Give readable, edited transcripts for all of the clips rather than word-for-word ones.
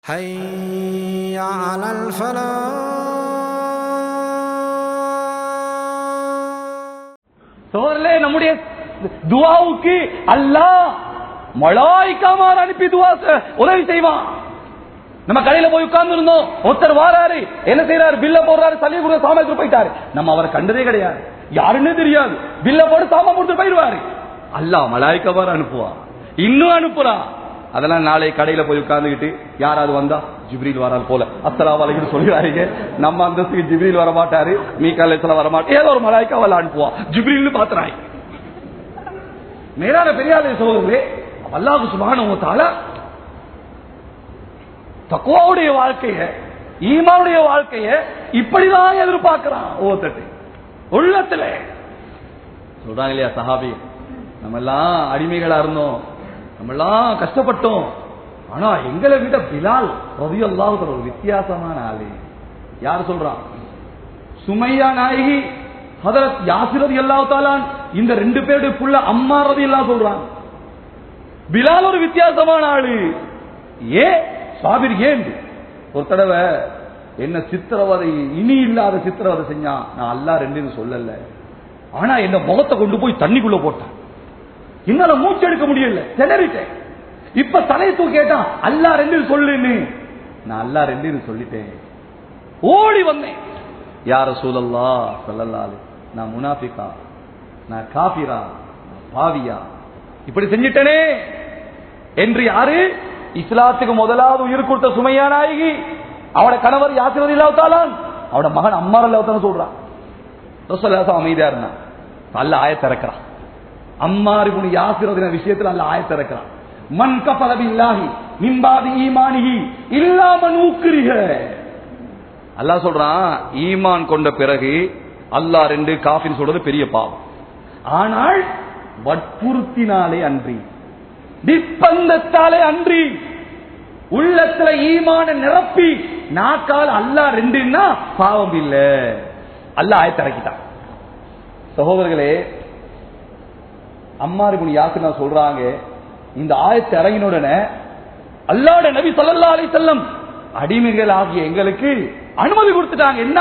حي على الفلاح. சோழர்களே, நம்முடைய துஆவுக்கு அல்லாஹ் மலாயிக்காமார் அனுப்பி துஆ உதவி செய்வான். நம்ம கடையில போய் உட்கார்ந்து இருந்தோம், ஒருத்தர் வாராரு, என்ன செய்யறாரு, பில்ல போடுறாரு, சல்லி கூட சாமான் போயிட்டாரு. நம்ம அவரை கண்டதே கிடையாது, யாருன்னு தெரியாது. பில்ல போட்டு சாமான் போட்டு போயிடுவாரு. அல்லாஹ் மலாயிக்காமார் அனுப்புவான், இன்னும் அனுப்புறான். அதெல்லாம் நாளை கடையில போய் உட்கார்ந்துகிட்டு யாராவது வந்தா ஜிப்ரீல் வராது போல அஸ்ஸலாமு அலைக்கும் சொல்லிவாரீங்க. நம்ம அந்தஸ்துக்கு ஜிப்ரீல் வர மாட்டாரு, மீகாயில் அலைஹிஸ்ஸலாம் வர மாட்டாரு, ஏதோ ஒரு மலாயிக்காவை அனுப்புவான். ஜிப்ரீல்னு பாத்துறாங்க. மேலான பெரியாரே சகோதரர்களே, அல்லாஹ் சுப்ஹானஹு வ தஆலா தக்வாவுடைய வாழ்க்கைய, ஈமானுடைய வாழ்க்கைய இப்படிதான் எதிர்பார்க்கிறான். ஓத்தட்டு உள்ளத்துல சொல்றாங்க இல்லையா சஹாபி, நம்ம எல்லாம் அடிமைகளா இருந்தோம், நம்ம எல்லாம் கஷ்டப்பட்டோம், ஆனா எங்களை விட பிலால் ரலியல்லாஹு தஆலா ஒரு வித்தியாசமான ஆளு. யார் சொல்றான்? சுமையா நாயகி, ஹதரத் யாசிர் ரலியல்லாஹு தஆலா, இந்த ரெண்டு பேருடைய புள்ள அம்மார் ரலியல்லாஹு சொல்றான். பிலால் ஒரு வித்தியாசமான ஆளு. சாபிர் ஏன் ஒரு தடவை என்ன சித்திரவதை, இனி இல்லாத சித்திரவதை செஞ்சான். நான் அல்லாஹ் ரெண்டுன்னு சொல்லல, ஆனா என்ன முகத்தை கொண்டு போய் தண்ணிக்குள்ள போட்டான். என்னால மூச்சு எடுக்க முடியல, திணறிட்டேன். இப்ப தலையை தூக்கி கேட்டான், அல்லாஹ் ரெண்டு சொல்லுன்னு. நான் அல்லாஹ் ரெண்டு சொல்லிட்டேன். ஓடி வந்தேன், யா ரசூலல்லாஹ் ஸல்லல்லாஹு அலைஹி, நான் முனாஃபிகா, நான் காஃபிரா, நான் பாவியா, இப்படி செஞ்சிட்டனே என்று யாரு? இஸ்லாத்துக்கு முதலாவது உயிர் கொடுத்த சுமையா நாயகி, அவட கணவர் யாசிர் ரலியல்லாஹு தஆலா, அவட மகன் அம்மார் ரலியல்லாஹு தஆலா சொல்றான். ரசூலுல்லாஹ் அமைதியா இருந்தான். அல்லாஹ் ஆயத் இறக்குறான். அம்மார் இப்னு யாசிர் ரலியல்லாஹு விஷயத்துல அல்லாஹ் ஆயத் இறக்குறான். மன் கஃபர பில்லாஹி மின் பாதி ஈமானிஹி இல்லா மன் உக்ரிஹ. அல்லாஹ் சொல்றான், ஈமான் கொண்ட பிறகு அல்லாஹ் ரெண்டு காஃபிர் சொல்றது பெரிய பாவம், ஆனால் வற்புறுத்தினாலே அன்றி, நிர்பந்தத்தாலே அன்றி, உள்ளத்துல ஈமான நிரப்பி நாக்கால் அல்லாஹ் ரெண்டுன்னா பாவம் இல்ல. அல்லாஹ் ஆயத்தை இறக்கிட்டான். சகோதரர்களே, அம்மார் இப்னு யாசிர் சொல்றாங்க, இந்த ஆயத்தை இறங்கின உடனே அல்லாஹ்வுடைய நபி ஸல்லல்லாஹு அலைஹி வஸல்லம் அடிமைகள் ஆகிய எங்களுக்கு அனுமதி கொடுத்துட்டாங்க. என்ன,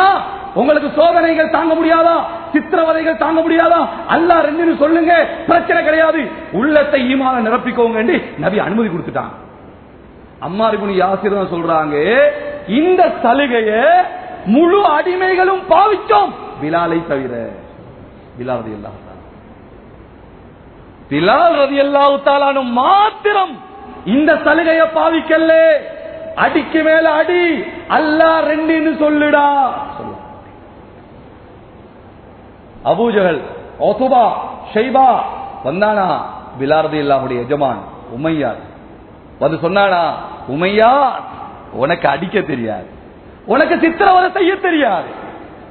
உங்களுக்கு சோதனைகள் தாங்க முடியாதா, சித்திரவதைகள் தாங்க முடியாதா, அல்லாஹ் ரெண்டு சொல்லுங்க, பிரச்சனை கிடையாது, உள்ளத்தை ஈமான நிரப்பிக்கோங்க என்று நபி அனுமதி கொடுத்துட்டாங்க. அம்மார் இப்னு யாசிர் தான் சொல்றாங்க, இந்த சலுகையை முழு அடிமைகளும் பாவிச்சோம், பிலாலை தவிர. பிலால் ரலியல்லாஹு தஆலா, பிலால் ரலியல்லாஹு தஆலா மாத்திரம் இந்த சலுகையை பாவிக்கல. அடிக்கு மேல அடி, அல்லாஹ் ரெண்டுன்னு சொல்லுடா. அபூஜஹல், உத்பா, ஷைபா வந்தானா, பிலால் ரலியல்லாஹுடைய எஜமான் உமையா வந்து சொன்னானா, உமையா உனக்கு அடிக்க தெரியாது, உனக்கு சித்திரவதை செய்ய தெரியாது,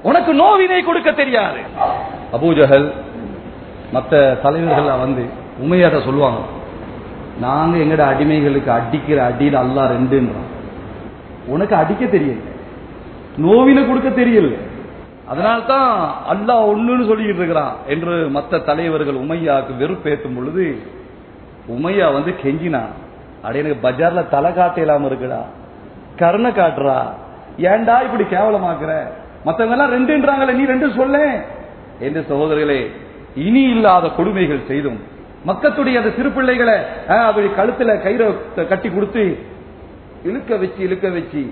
உனக்கு நோவினை கொடுக்க தெரியாது. அபூஜஹல் மற்ற தலைவர்கள் வந்து உமையாட்ட சொல்லுவாங்க, நாங்க எங்கட அடிமைகளுக்கு அடிக்கிற அடியில் அல்லாஹ் ரெண்டுன்றான், உனக்கு அடிக்க தெரியல, நோவினை கொடுக்க தெரியல, அதனால்தான் அல்லாஹ் ஒண்ணுன்னு சொல்லிக்கிட்டு இருக்கிறான் என்று மற்ற தலைவர்கள் உமையாவுக்கு வெறுப்பேற்றும் பொழுது உமையா வந்து கெஞ்சினா, அட எனக்கு பஜார்ல தலை காட்டலாம இருக்குடா, கருணை காட்டுறா, ஏண்டா இப்படி கேவலமாக்குற, மற்றவங்க எல்லாம் ரெண்டுன்றாங்களே, நீ ரெண்டு சொல்ல என்று. சகோதரர்களே, இனி இல்லாத கொடுமைகள் செய்தும் மக்களுடைய அந்த சிறு பிள்ளைகளை அப்படி கழுத்துல கயிறை கட்டி கொடுத்து இழுக்க வச்சு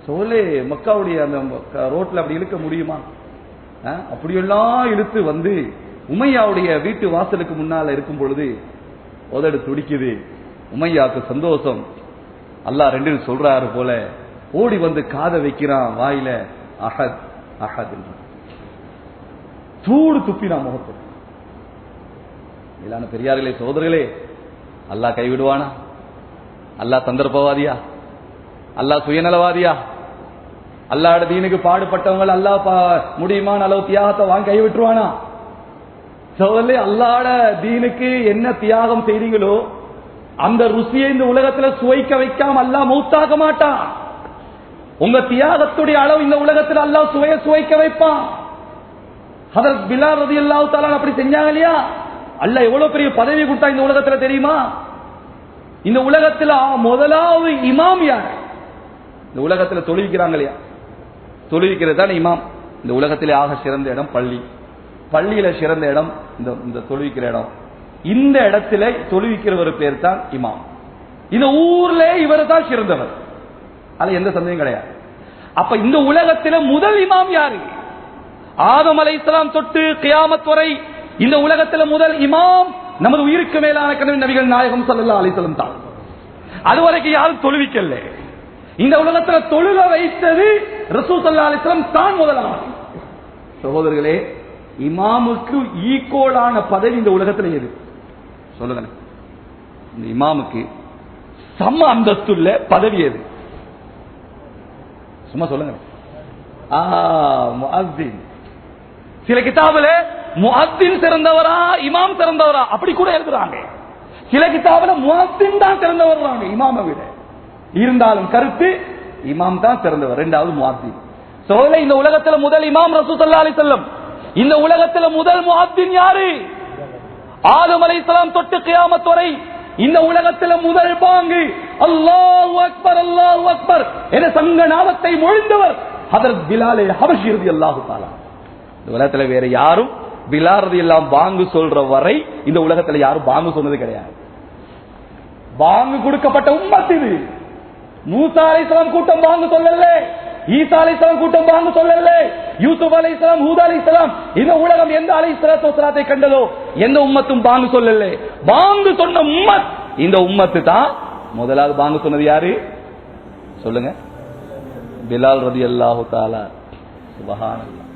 சோலே மக்காவுடைய அந்த ரோட்ல அப்படி இழுக்க முடியுமா? அப்படியெல்லாம் இழுத்து வந்து உமையாவுடைய வீட்டு வாசலுக்கு முன்னால இருக்கும் பொழுது உதடு துடிக்குது. உமையாவுக்கு சந்தோஷம், அல்லாஹ் ரெண்டு சொல்றாரு போல, ஓடி வந்து காதை வைக்கிறான் வாயில, அஹத் அஹத் என்று தூடு துப்பினான் முகத்தில். இல்லான பெரியார்களே, சகோதரர்களே, அல்லாஹ் கைவிடுவானா? அல்லாஹ் சந்தர்ப்பவாதியா? அல்லாஹ் சுயநலவாதியா? அல்லாஹ்வுடைய தீனுக்கு பாடுபட்டவங்க அல்லாஹ் முடியுமான அளவு தியாகத்தை வாங்கி கைவிட்டுருவானா? சகோதரர்களே, அல்லாஹ்வுடைய தீனுக்கு என்ன தியாகம் செய்றீங்களோ அந்த ருசியை இந்த உலகத்துல சுவைக்க வைக்காம அல்லாஹ் மௌத்தாக்க மாட்டான். உங்க தியாகத்துடைய அளவு இந்த உலகத்தில் அல்லாஹ் சுவைக்க வைப்பான். ஹதரத் பிலால் ரலியல்லாஹு தஆலா அப்படி செஞ்சாங்க இல்லையா? அல்லாஹ் எவ்வளவு பெரிய பதவி கொடுத்தா இந்த உலகத்துல தெரியுமா? இந்த உலகத்துல முதலாவது இமாம் யார்? இந்த உலகத்துல தொழுவிக்கிறாங்க இல்லையா, தொழுவிக்கிறது தான் இமாம். இந்த உலகத்திலே ஆக சிறந்த இடம் பள்ளி, பள்ளியில சிறந்த இடம் இந்த தொழுவிக்கிற இடம். இந்த இடத்துல தொழுவிக்கிறவர் பேர் தான் இமாம். இந்த ஊர்ல இவர் தான் சிறந்தவர், அதுல எந்த சந்தேகம் கிடையாது. அப்ப இந்த உலகத்தில முதல் இமாம் யாரு? ஆதம் அலைஹிஸ்ஸலாம் தொட்டு கியாமத் வரை இந்த உலகத்தில முதல் இமாம் நமது உயிருக்கு மேலான கனவி நபிகள் நாயகம் ஸல்லல்லாஹு அலைஹி வஸல்லம் தான். அதுவரைக்கும் யாரும் தொழுவிக்கல. இந்த உலகத்துல தொழுக வைத்தது ரசூல் ஸல்லல்லாஹு அலைஹி வஸல்லம் தான் முதலாவது. சகோதரர்களே, இமாமுக்கு ஈக்குவலான பதவி இந்த உலகத்தில் எது சொல்லுங்க? இந்த இமாமுக்கு சம அந்தஸ்துள்ள பதவி எது? சும்மா சொல்லுங்க. முஅஸ்ஸின். சில கிதாபுல முஅஸ்ஸின் சிறந்தவரா இமாம் சிறந்தவரா அப்படி கூட எழுதுறாங்க. சில கிதாபுல முஅஸ்ஸின் தான் சிறந்தவர் இமாமை விட. இருந்தாலும் கருத்து இமாம் தான் சிறந்தவர், இரண்டாவது முஅஸ்ஸின். சோலை இந்த உலகத்துல முதல் இமாம் ரசூல் ஸல்லல்லாஹு அலைஹி வஸல்லம். இந்த உலகத்துல முதல் முஅஸ்ஸின் யாரு? ஆதம் அலைஹிஸ்ஸலாம் தொட்டு கியாமத் வரை இந்த உலகத்துல முதல் பாங்கு அல்லாஹு அக்பர் அல்லாஹு அக்பர் என சங்க நாமத்தை மொழிந்தவர் ஹதரத் பிலால் ஹபஷி ரலியல்லாஹு தஆலா. இந்த உலகத்துல வேற யாரும் பிலால் ரலியல்லாஹு பாங்கு சொல்ற வரை இந்த உலகத்துல யாரும் பாங்கு சொன்னது கிடையாது. பாங்கு கொடுக்கப்பட்ட உம்மத் இது. மூசா அலைஹிஸ்ஸலாம் கூட்டம் பாங்கு சொல்லல, ஈசா அலைஹிஸ்ஸலாம் கூட்டம் பாங்கு சொல்லல, யூசுப் அலைஹிஸ்ஸலாம், ஹூத் அலைஹிஸ்ஸலாம், இந்த உலகம் எந்த அலைஹிஸ்ஸலாத்து வஸலாத்தை கண்டதோ எந்த உம்மத்தும் பாங்கு சொல்லல. பாங்கு சொன்ன உம்மத் இந்த உம்மத்து தான். முதலாவது பாங்கு சொன்னது யாரு சொல்லுங்க? பிலால் ரலியல்லாஹு தஆலா. சுப்ஹானல்லாஹ்.